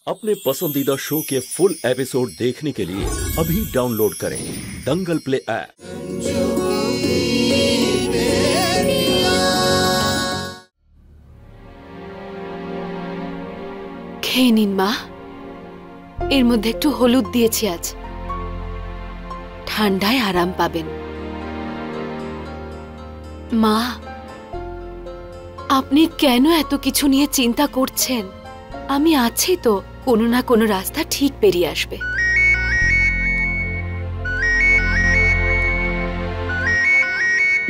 अपने पसंदीदा शो के फुल एपिसोड देखने के लिए अभी डाउनलोड करें दंगल प्ले ऐप। খেয়ে নিন মা, এর মধ্যে একটু হলুদ দিয়েছি আজ, ঠান্ডায় আরাম পাবেন। মা, আপনি কেন এত কিছু নিয়ে চিন্তা করছেন? আমি আছি তো, কোনো না কোনো রাস্তা ঠিক বেরিয়ে আসবে।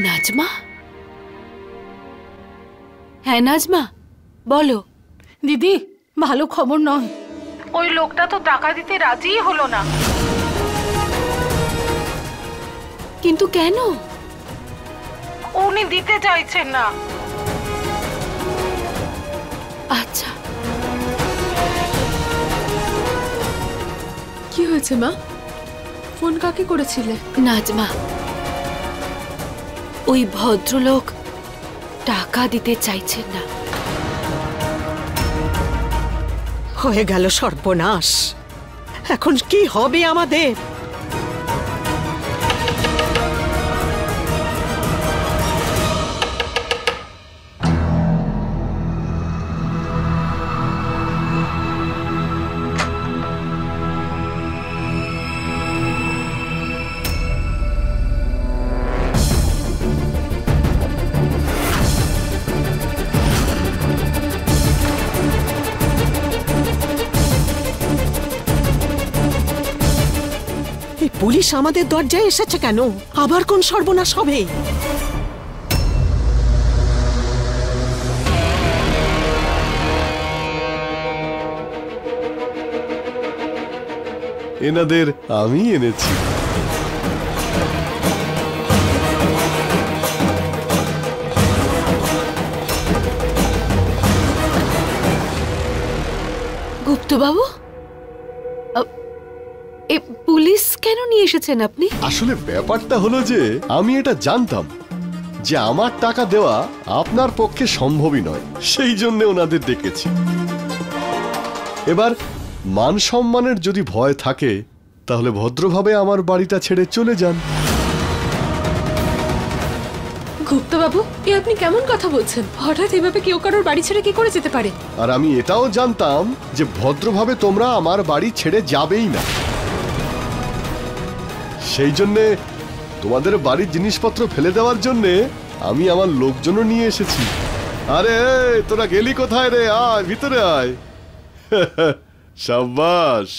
নাজমা? হ্যাঁ নাজমা, বলো। দিদি, ভালো খবর নয়, ওই লোকটা তো টাকা দিতে রাজি হলো না। কিন্তু কেন? উনি দিতে চাইছেন না। আচ্ছা, কি হয়েছে মা? ফোন কাকে করেছিলে? নাজমা, ওই ভদ্রলোক টাকা দিতে চাইছেন না। হয়ে গেল সর্বনাশ, এখন কি হবে আমাদের? পুলিশ আমাদের দরজায় এসেছে কেন? আবার কোন সর্বনাশ হবে? এনাদের আমি এনেছি। গুপ্তবাবু, পুলিশ কেন নিয়ে এসেছেন আপনি? আসলে ব্যাপারটা হলো যে আমি এটা জানতাম যে আমার টাকা দেওয়া আপনার পক্ষে সম্ভবই নয়, সেই জন্য ওনাদের ডেকেছি। এবার মান সম্মানের যদি ভয় থাকে তাহলে ভদ্রভাবে আমার বাড়িটা ছেড়ে চলে যান। গুপ্তবাবু, এ আপনি কেমন কথা বলছেন? হঠাৎ এভাবে কেউ কারোর বাড়ি ছেড়ে কি করে যেতে পারে? আর আমি এটাও জানতাম যে ভদ্রভাবে তোমরা আমার বাড়ি ছেড়ে যাবেই না, সেই জন্যে তোমাদের বাড়ির জিনিসপত্র ফেলে দেওয়ার জন্যে আমি আমার লোকজনও নিয়ে এসেছি। আরে তোরা গেলি কোথায় রে? আয় ভিতরে আয়। সাবাস।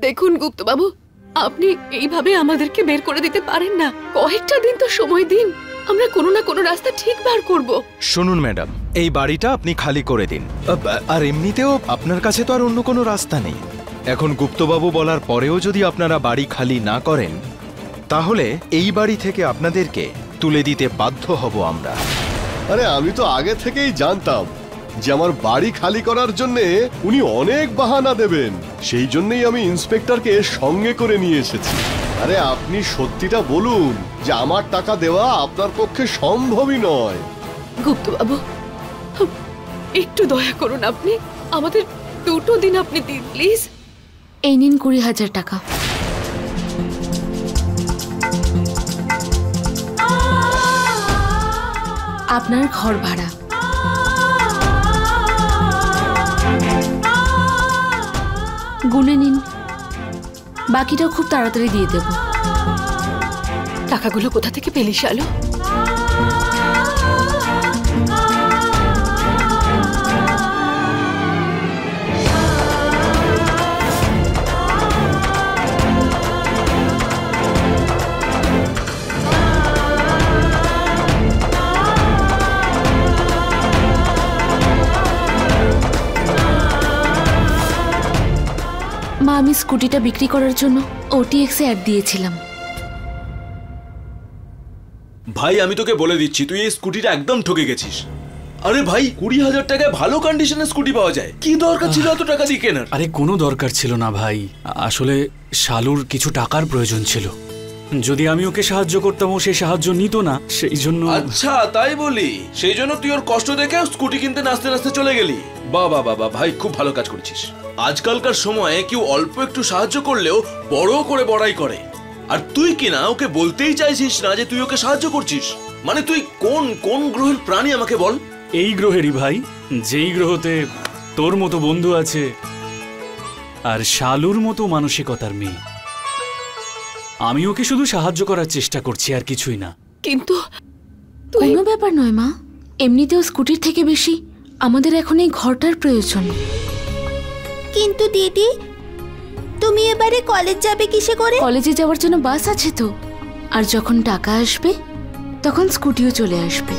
দেখুন গুপ্তবাবু, আপনি এইভাবে আমাদেরকে বের করে দিতে পারেন না। কয়েকটা দিন তো সময় দিন, আমরা কোনো না কোনো রাস্তা ঠিক বার করব। শুনুন ম্যাডাম, এই বাড়িটা আপনি খালি করে দিন। আর এমনিতেও আপনার কাছে তো আর অন্য কোনো রাস্তা নেই। এখন গুপ্তবাবু বলার পরেও যদি আপনারা বাড়ি খালি না করেন তাহলে এই বাড়ি থেকে আপনাদেরকে তুলে দিতে বাধ্য হব আমরা। আরে আমি তো আগে থেকেই জানতাম যে আমার বাড়ি খালি করার জন্যে উনি অনেক বাহানা দেবেন, সেই জন্যই আমি ইন্সপেক্টরকে সঙ্গে করে নিয়ে এসেছি। আরে আপনি সত্যিটা বলুন যে আমার টাকা দেওয়া আপনার পক্ষে সম্ভবই নয়। গুপ্তবাবু, একটু দয়া করুন, আপনি আমাদের 2 দিন আপনি দিন প্লিজ। এই নিন 20,000 টাকা। আপনার ঘর ভাড়া। গুনে নিন, বাকিটাও খুব তাড়াতাড়ি দিয়ে দেব। টাকাগুলো কোথা থেকে পেলি শালু? মা, আমি স্কুটিটা বিক্রি করার জন্য OTX এ অ্যাড দিয়েছিলাম। ভাই আমি তোকে বলে দিচ্ছি, তুই এই স্কুটিটা একদম ঠকে গেছিস। আরে ভাই, 20,000 টাকায় ভালো কন্ডিশনের স্কুটি পাওয়া যায়, কি দরকার ছিল এত টাকা দিয়ে কেনার? আরে কোনো দরকার ছিল না ভাই, আসলে শালুর কিছু টাকার প্রয়োজন ছিল। যদি আমি ওকে সাহায্য করতাম ও সে সাহায্য নিত না, সেই জন্য। আচ্ছা তাই বলি, সেই জন্য তুই ওর কষ্ট দেখে স্কুটি কিনতে নাচতে নাচতে চলে গেলি? বাবা বাবা ভাই, খুব ভালো কাজ করেছিস। আজকালকার সময়ে কেউ অল্প একটু সাহায্য করলেও বড় করে বড়াই করে, আর তুই কিনা ওকে বলতেই চাইছিস না যে তুই ওকে সাহায্য করছিস। মানে তুই কোন কোন গ্রহের প্রাণী আমাকে বল? এই গ্রহেরই ভাই, যেই গ্রহতে তোর মতো বন্ধু আছে আর শালুর মতো মানসিকতার মেয়ে। আমি ওকে শুধু সাহায্য করার চেষ্টা করছি, আর কিছুই না। কিন্তু কোনো ব্যাপার নয় মা, এমনিতেও স্কুটির থেকে বেশি আমাদের এখন এই ঘরটার প্রয়োজন। কিন্তু দিদি, তুমি এবারে কলেজ যাবে কিসে করে? কলেজে যাওয়ার জন্য বাস আছে তো, আর যখন টাকা আসবে তখন স্কুটিও চলে আসবে।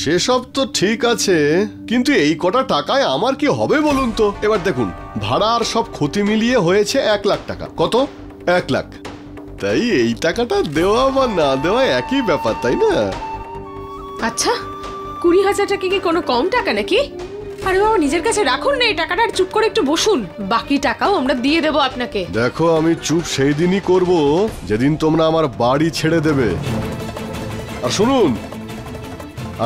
সেসব তো ঠিক আছে, কিন্তু এই কটা টাকায় আমার কি হবে বলুন তো? এবার দেখুন, ভাড়া আর সব ক্ষতি মিলিয়ে হয়েছে 1 লাখ টাকা। কত? 1 লাখ। তাই এই টাকাটা দেওয়া বা না দেওয়া একই ব্যাপার, তাই না? আচ্ছা, 20,000 টাকা কি কোনো কম টাকা নাকি? আরে বাবা, নিজের কাছে রাখুন না এই টাকাটা, আর চুপ করে একটু বসুন। বাকি টাকাও আমরা দিয়ে দেবো আপনাকে। দেখো, আমি চুপ সেই দিনই করব যেদিন তোমরা আমার বাড়ি ছেড়ে দেবে। আর শুনুন,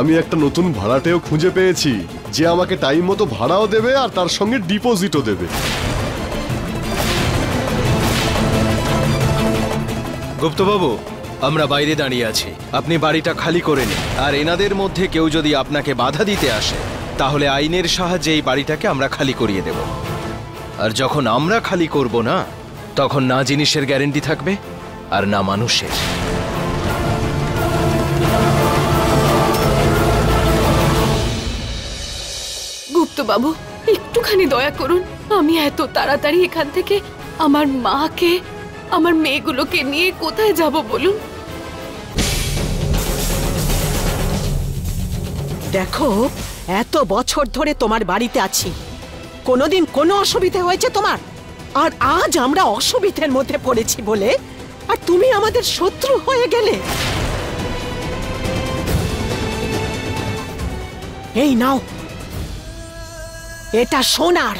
আমি একটা নতুন ভাড়াটেও খুঁজে পেয়েছি, যে আমাকে টাইম মতো ভাড়াও দেবে আর তার সঙ্গে ডিপোজিটও দেবে। গুপ্তবাবু, আমরা বাইরে দাঁড়িয়ে আছি, আপনি বাড়িটা খালি করে নিন। আর এনাদের মধ্যে কেউ যদি আপনাকে বাধা দিতে আসে, তাহলে আইনের সাহায্যে এই বাড়িটাকে আমরা খালি করিয়ে দেব। আর যখন আমরা খালি করব না, তখন না জিনিসের গ্যারেন্টি থাকবে আর না মানুষের। গুপ্তবাবু, একটুখানি দয়া করুন। আমি এত তাড়াতাড়ি এখান থেকে আমার মাকে, আমার মেয়েগুলোকে নিয়ে কোথায় যাব বলুন? দেখো, এত বছর ধরে তোমার বাড়িতে আছি, কোনোদিন কোনো অসুবিধা হয়েছে তোমার? আর আজ আমরা অসুবিধার মধ্যে পড়েছি বলে আর তুমি আমাদের শত্রু হয়ে গেলে? এই নাও, এটা সোনার।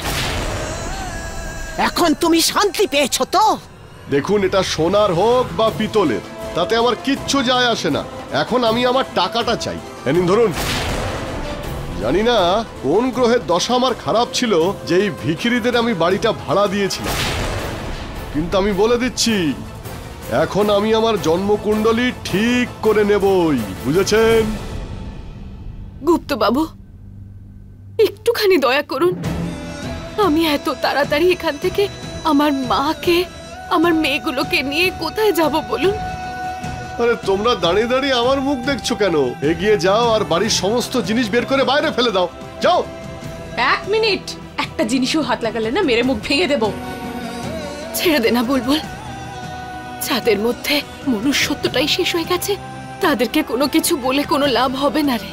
এখন তুমি শান্তি পেয়েছো তো? দেখুন, এটা সোনার হোক বা পিতলের, তাতে আমার কিচ্ছু যায় আসে না। এখন আমি আমার টাকাটা চাই। নিন, ধরুন। জানি না কোন গ্রহের দশা আমার খারাপ ছিল যে এই ভিখিরিদের আমি বাড়িটা ভাড়া দিয়েছিলাম, কিন্তু আমি বলে দিচ্ছি, এখন আমি আমার জন্মকুণ্ডলী ঠিক করে নেবই, বুঝেছেন? গুপ্তবাবু, একটুখানি দয়া করুন। আমি এত তাড়াতাড়ি এখান থেকে আমার মাকে, আমার মেয়েগুলোকে নিয়ে কোথায় যাব বলুন? আরে তোমরা দাঁড়িয়ে দাঁড়িয়ে আমার মুখ দেখছো কেন? এগিয়ে যাও আর বাড়ির সমস্ত জিনিস বের করে বাইরে ফেলে দাও। যাও। 1 মিনিট, একটা জিনিসও হাত লাগালে না মেরে মুখ ভেঙে দেব। ছেড়ে দে না বুলবুল। যাদের মধ্যে মনুষ্যত্বটাই শেষ হয়ে গেছে, তাদেরকে কোনো কিছু বলে কোনো লাভ হবে না রে।